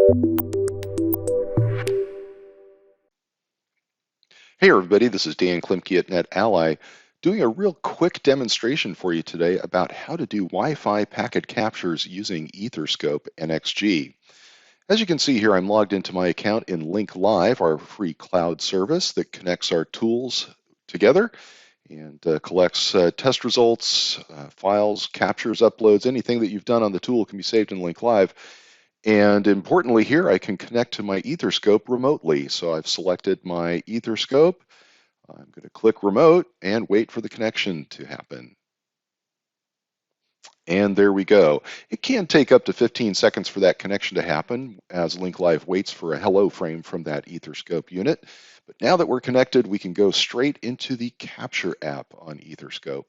Hey everybody, this is Dan Klimke at NetAlly doing a real quick demonstration for you today about how to do Wi-Fi packet captures using EtherScope nXG. As you can see here, I'm logged into my account in Link Live, our free cloud service that connects our tools together and collects test results, files, captures, uploads, anything that you've done on the tool can be saved in Link Live. And importantly here, I can connect to my EtherScope remotely. So I've selected my EtherScope. I'm going to click remote and wait for the connection to happen. And there we go. It can take up to 15 seconds for that connection to happen as Link Live waits for a hello frame from that EtherScope unit. But now that we're connected, we can go straight into the Capture app on EtherScope.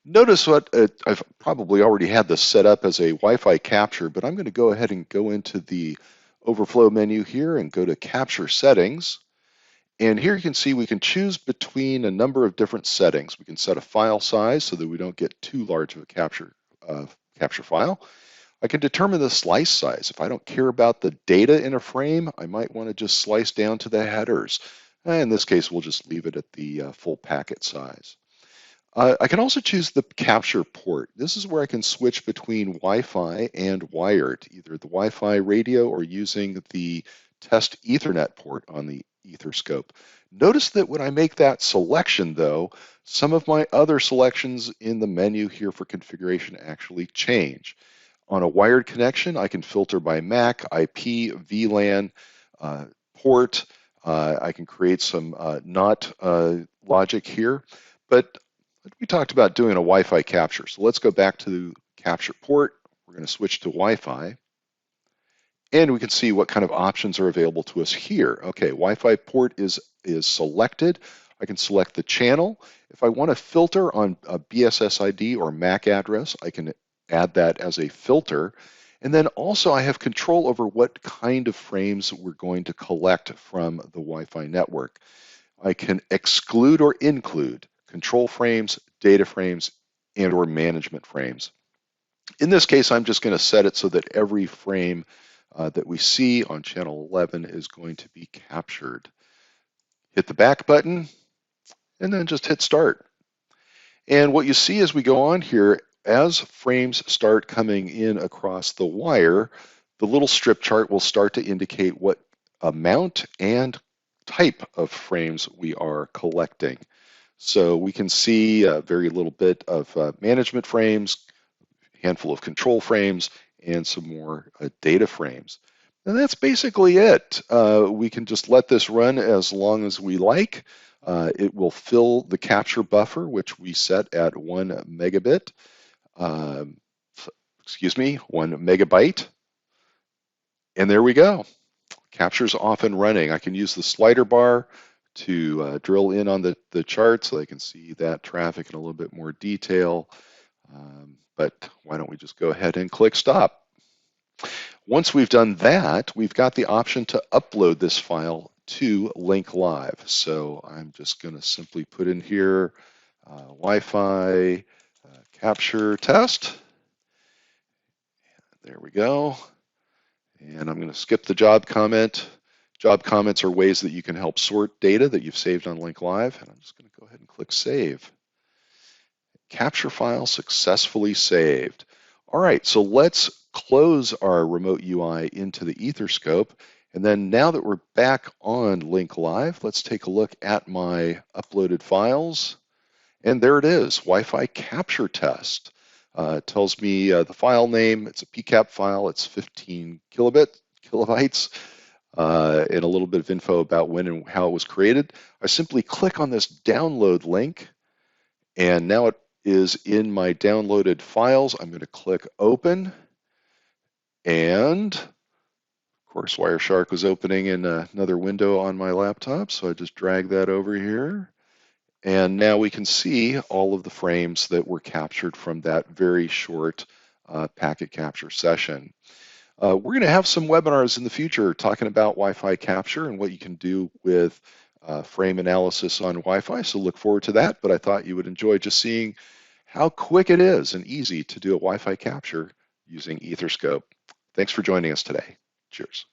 Notice what I've probably already had this set up as a Wi-Fi capture, but I'm going to go ahead and go into the overflow menu here and go to Capture Settings. And here you can see we can choose between a number of different settings. We can set a file size so that we don't get too large of a capture file. I can determine the slice size. If I don't care about the data in a frame, I might want to just slice down to the headers. In this case, we'll just leave it at the full packet size. I can also choose the capture port. This is where I can switch between Wi-Fi and wired, either the Wi-Fi radio or using the test Ethernet port on the EtherScope. Notice that when I make that selection, though, some of my other selections in the menu here for configuration actually change. On a wired connection, I can filter by MAC, IP, VLAN, port. I can create some NOT logic here. But we talked about doing a Wi-Fi capture. So let's go back to capture port. We're going to switch to Wi-Fi. And we can see what kind of options are available to us here. Okay, Wi-Fi port is selected. I can select the channel. If I want to filter on a BSS ID or MAC address, I can add that as a filter. And then also I have control over what kind of frames we're going to collect from the Wi-Fi network. I can exclude or include control frames, data frames, and or management frames. In this case, I'm just going to set it so that every frame that we see on channel 11 is going to be captured. Hit the back button and then just hit start. And what you see as we go on here, as frames start coming in across the wire, the little strip chart will start to indicate what amount and type of frames we are collecting. So we can see a very little bit of management frames, a handful of control frames, and some more data frames. And that's basically it. We can just let this run as long as we like. It will fill the capture buffer, which we set at 1 megabit. 1 megabyte. And there we go. Capture's off and running. I can use the slider bar to drill in on the chart so I can see that traffic in a little bit more detail. But why don't we just go ahead and click stop. Once we've done that, we've got the option to upload this file to Link Live. So I'm just going to simply put in here Wi-Fi capture test. There we go. And I'm going to skip the job comment. Job comments are ways that you can help sort data that you've saved on Link Live. And I'm just going to go ahead and click Save. Capture file successfully saved. All right, so let's close our remote UI into the EtherScope. And then now that we're back on Link Live, let's take a look at my uploaded files. And there it is, Wi-Fi capture test. It tells me the file name. It's a PCAP file. It's 15 kilobytes. And a little bit of info about when and how it was created. I simply click on this download link, and now it is in my downloaded files. I'm going to click open, and of course Wireshark was opening in another window on my laptop, so I just drag that over here. And now we can see all of the frames that were captured from that very short packet capture session. We're going to have some webinars in the future talking about Wi-Fi capture and what you can do with frame analysis on Wi-Fi, so look forward to that. But I thought you would enjoy just seeing how quick it is and easy to do a Wi-Fi capture using EtherScope. Thanks for joining us today. Cheers.